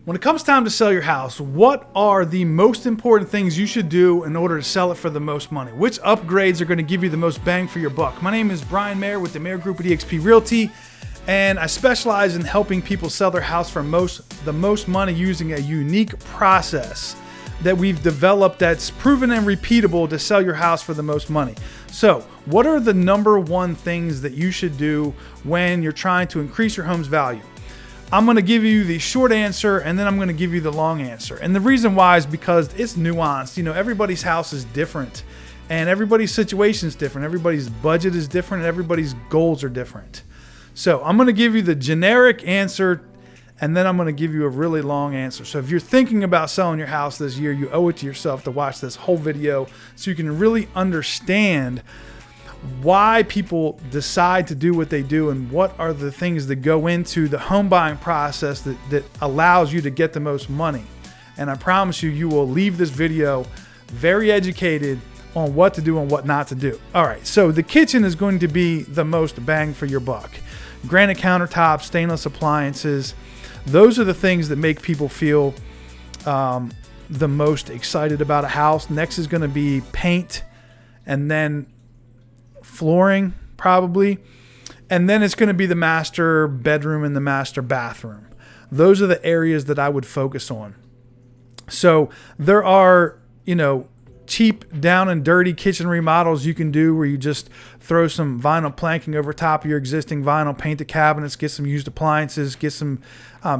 When it comes time to sell your house, what are the most important things you should do in order to sell it for the most money? Which upgrades are going to give you the most bang for your buck? My name is Brian Mayer with the Mayer Group at eXp Realty, and I specialize in helping people sell their house for the most money using a unique process that we've developed that's proven and repeatable to sell your house for the most money. So, what are the number one things that you should do when you're trying to increase your home's value? I'm going to give you the short answer, and then I'm going to give you the long answer. And the reason why is because it's nuanced. You know, everybody's house is different, and everybody's situation is different. Everybody's budget is different, and everybody's goals are different. So I'm going to give you the generic answer, and then I'm going to give you a really long answer. So if you're thinking about selling your house this year, you owe it to yourself to watch this whole video so you can really understand why people decide to do what they do and what are the things that go into the home buying process that allows you to get the most money. And I promise you, you will leave this video very educated on what to do and what not to do. All right, so the kitchen is going to be the most bang for your buck. Granite countertops, stainless appliances, those are the things that make people feel the most excited about a house. Next is going to be paint, and then flooring probably, and then it's going to be the master bedroom and the master bathroom. Those are the areas that I would focus on. So there are, cheap down and dirty kitchen remodels you can do where you just throw some vinyl planking over top of your existing vinyl, paint the cabinets, get some used appliances, get some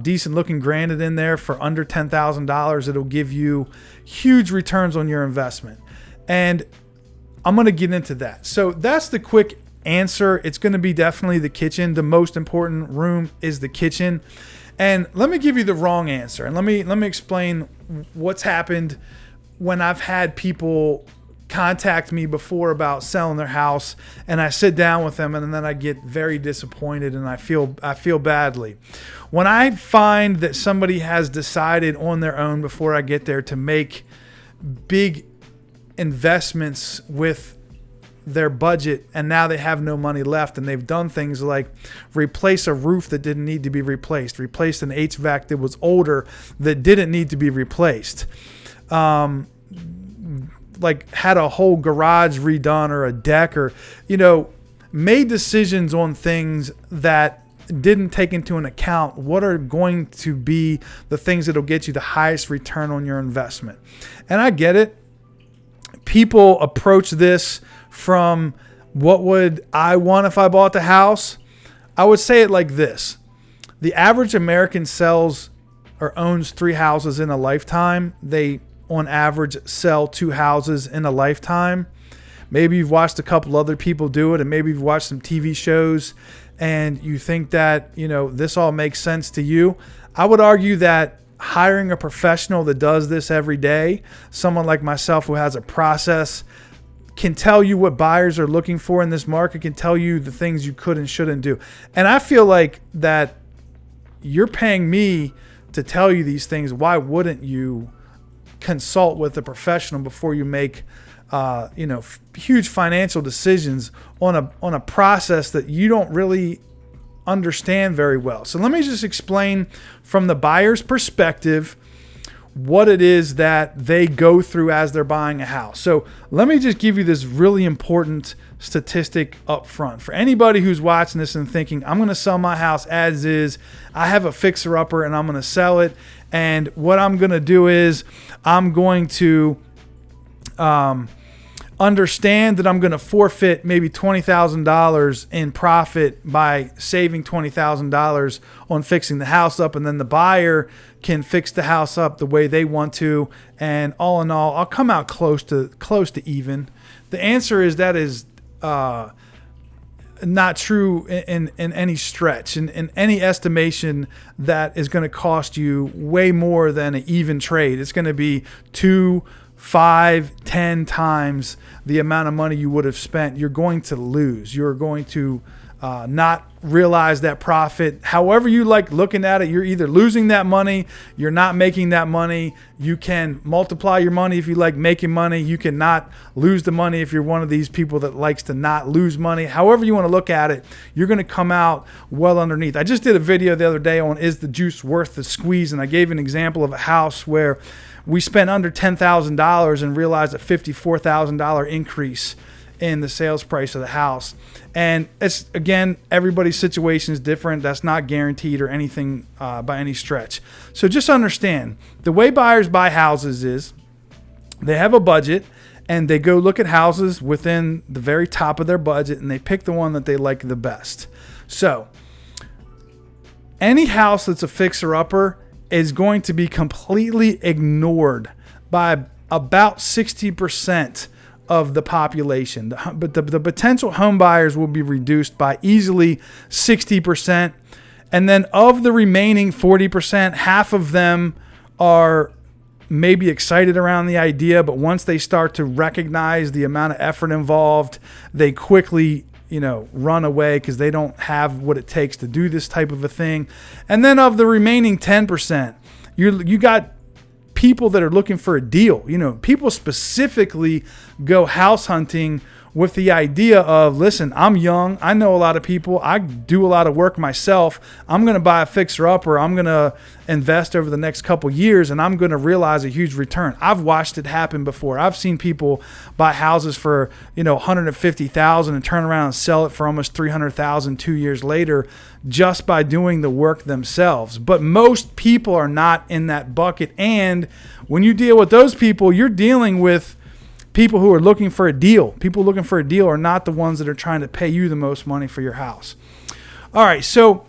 decent looking granite in there for under $10,000. It'll give you huge returns on your investment. And I'm going to get into that. So that's the quick answer. It's going to be definitely the kitchen. The most important room is the kitchen. And let me give you the wrong answer. And let me explain what's happened when I've had people contact me before about selling their house, and I sit down with them and then I get very disappointed and I feel badly. When I find that somebody has decided on their own before I get there to make big investments with their budget, and now they have no money left, and they've done things like replace a roof that didn't need to be replaced, replaced an HVAC that was older that didn't need to be replaced, like had a whole garage redone or a deck, or made decisions on things that didn't take into an account what are going to be the things that'll get you the highest return on your investment. And I get it. People approach this from what would I want if I bought the house? I would say it like this. The average American sells or owns 3 houses in a lifetime. They, on average, sell 2 houses in a lifetime. Maybe you've watched a couple other people do it, and maybe you've watched some TV shows and you think that, this all makes sense to you. I would argue that hiring a professional that does this every day, someone like myself who has a process, can tell you what buyers are looking for in this market, can tell you the things you could and shouldn't do. And I feel like that you're paying me to tell you these things. Why wouldn't you consult with a professional before you make huge financial decisions on a process that you don't really understand very well? So let me just explain from the buyer's perspective what it is that they go through as they're buying a house. So let me just give you this really important statistic up front. For anybody who's watching this and thinking, I'm going to sell my house as is, I have a fixer-upper and I'm going to sell it, and what I'm going to do is I'm going to understand that I'm going to forfeit maybe $20,000 in profit by saving $20,000 on fixing the house up, and then the buyer can fix the house up the way they want to, and all in all, I'll come out close to even. The answer is that is not true in any stretch. In any estimation, that is going to cost you way more than an even trade. It's going to be 2, 5, 10 times the amount of money you would have spent. You're going to lose. You're going to not realize that profit. However you like looking at it, you're either losing that money, you're not making that money. You can multiply your money if you like making money. You can not lose the money if you're one of these people that likes to not lose money. However you want to look at it, you're going to come out well underneath. I just did a video the other day on is the juice worth the squeeze, and I gave an example of a house where we spent under $10,000 and realized a $54,000 increase in the sales price of the house. And it's, again, everybody's situation is different. That's not guaranteed or anything by any stretch. So just understand, the way buyers buy houses is they have a budget and they go look at houses within the very top of their budget and they pick the one that they like the best. So any house that's a fixer-upper is going to be completely ignored by about 60% of the population. But the potential home buyers will be reduced by easily 60%. And then of the remaining 40%, half of them are maybe excited around the idea, but once they start to recognize the amount of effort involved, they quickly run away because they don't have what it takes to do this type of a thing. And then of the remaining 10%, you got people that are looking for a deal. People specifically go house hunting with the idea of, listen, I'm young, I know a lot of people, I do a lot of work myself, I'm going to buy a fixer-upper, I'm going to invest over the next couple years, and I'm going to realize a huge return. I've watched it happen before. I've seen people buy houses for $150,000 and turn around and sell it for almost $300,000 2 years later just by doing the work themselves. But most people are not in that bucket, and when you deal with those people, you're dealing with people who are looking for a deal. People looking for a deal are not the ones that are trying to pay you the most money for your house. All right, so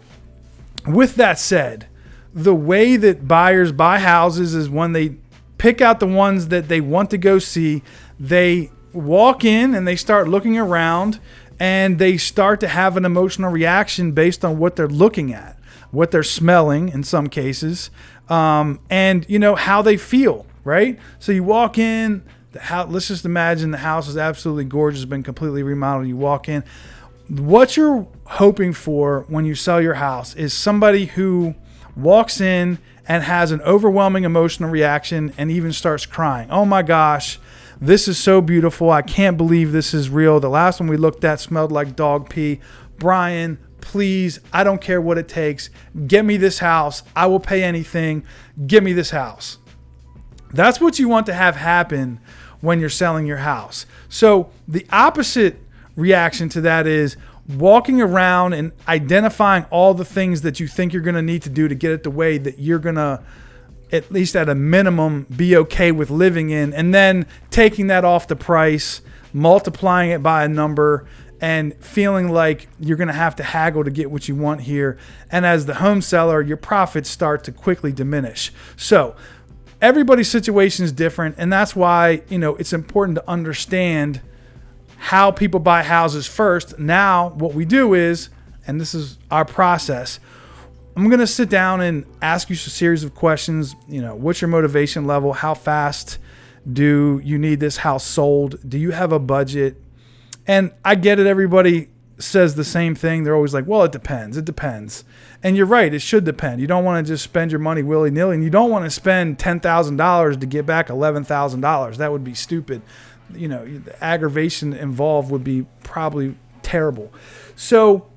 with that said, the way that buyers buy houses is when they pick out the ones that they want to go see, they walk in and they start looking around and they start to have an emotional reaction based on what they're looking at, what they're smelling in some cases, and how they feel, right? So you walk in, let's just imagine the house is absolutely gorgeous, been completely remodeled. You walk in. What you're hoping for when you sell your house is somebody who walks in and has an overwhelming emotional reaction and even starts crying. Oh my gosh, this is so beautiful. I can't believe this is real. The last one we looked at smelled like dog pee. Brian, please, I don't care what it takes. Get me this house. I will pay anything. Get me this house. That's what you want to have happen when you're selling your house. So the opposite reaction to that is walking around and identifying all the things that you think you're going to need to do to get it the way that you're going to, at least at a minimum, be okay with living in, and then taking that off the price, multiplying it by a number, and feeling like you're going to have to haggle to get what you want here. And as the home seller, your profits start to quickly diminish. So everybody's situation is different, and that's why it's important to understand how people buy houses first. Now what we do is, and this is our process, I'm going to sit down and ask you a series of questions. What's your motivation level? How fast do you need this house sold? Do you have a budget? And I get it, everybody says the same thing. They're always like, well, it depends. It depends. And you're right, it should depend. You don't want to just spend your money willy-nilly, and you don't want to spend $10,000 to get back $11,000. That would be stupid. The aggravation involved would be probably terrible. So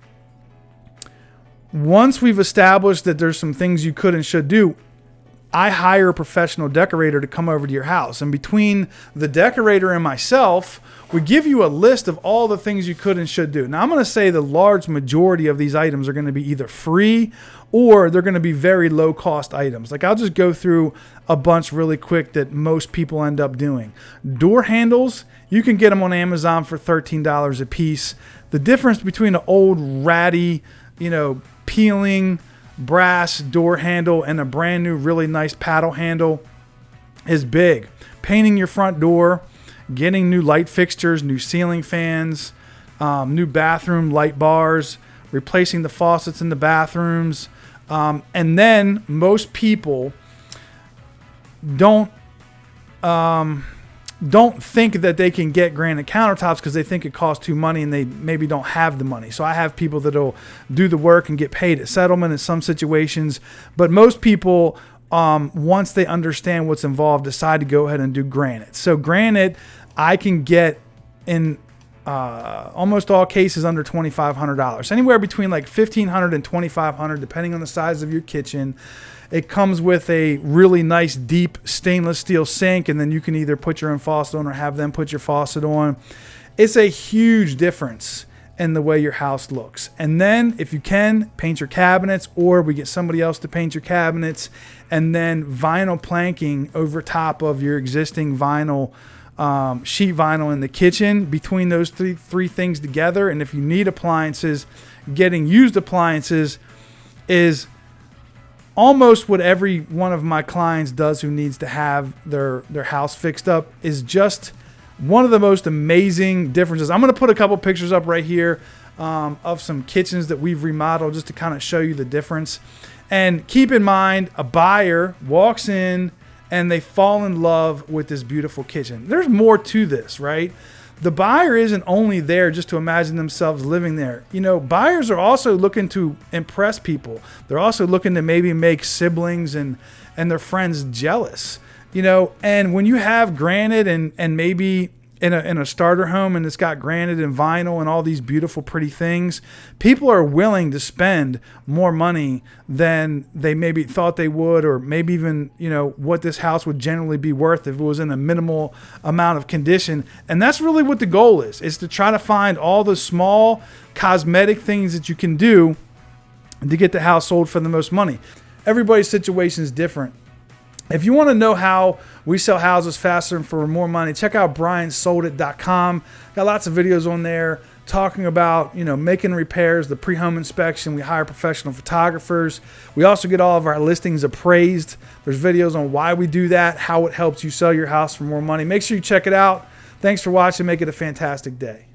once we've established that there's some things you could and should do, I hire a professional decorator to come over to your house. And between the decorator and myself, we give you a list of all the things you could and should do. Now, I'm going to say the large majority of these items are going to be either free or they're going to be very low cost items. Like, I'll just go through a bunch really quick that most people end up doing. Door handles, you can get them on Amazon for $13 a piece. The difference between an old ratty, peeling brass door handle and a brand new really nice paddle handle is big. Painting your front door, getting new light fixtures, new ceiling fans, new bathroom light bars, replacing the faucets in the bathrooms. And then most people don't don't think that they can get granite countertops because they think it costs too money and they maybe don't have the money. So I have people that'll do the work and get paid at settlement in some situations. But most people, once they understand what's involved, decide to go ahead and do granite. So granite, I can get in almost all cases under $2,500. Anywhere between like $1,500 and $2,500, depending on the size of your kitchen. It comes with a really nice deep stainless steel sink, and then you can either put your own faucet on or have them put your faucet on. It's a huge difference in the way your house looks. And then if you can, paint your cabinets, or we get somebody else to paint your cabinets, and then vinyl planking over top of your existing vinyl, sheet vinyl in the kitchen. Between those three things together, and if you need appliances, getting used appliances is almost what every one of my clients does who needs to have their house fixed up. Is just one of the most amazing differences. I'm going to put a couple pictures up right here of some kitchens that we've remodeled just to kind of show you the difference. And keep in mind, a buyer walks in and they fall in love with this beautiful kitchen. There's more to this, right? The buyer isn't only there just to imagine themselves living there. You know, buyers are also looking to impress people. They're also looking to maybe make siblings and their friends jealous. You know, and when you have granite and maybe in a starter home and it's got granite and vinyl and all these beautiful, pretty things, people are willing to spend more money than they maybe thought they would, or maybe even, you know, what this house would generally be worth if it was in a minimal amount of condition. And that's really what the goal is to try to find all the small cosmetic things that you can do to get the house sold for the most money. Everybody's situation is different. If you want to know how we sell houses faster and for more money, check out briansoldit.com. Got lots of videos on there talking about, you know, making repairs, the pre-home inspection. We hire professional photographers. We also get all of our listings appraised. There's videos on why we do that, how it helps you sell your house for more money. Make sure you check it out. Thanks for watching. Make it a fantastic day.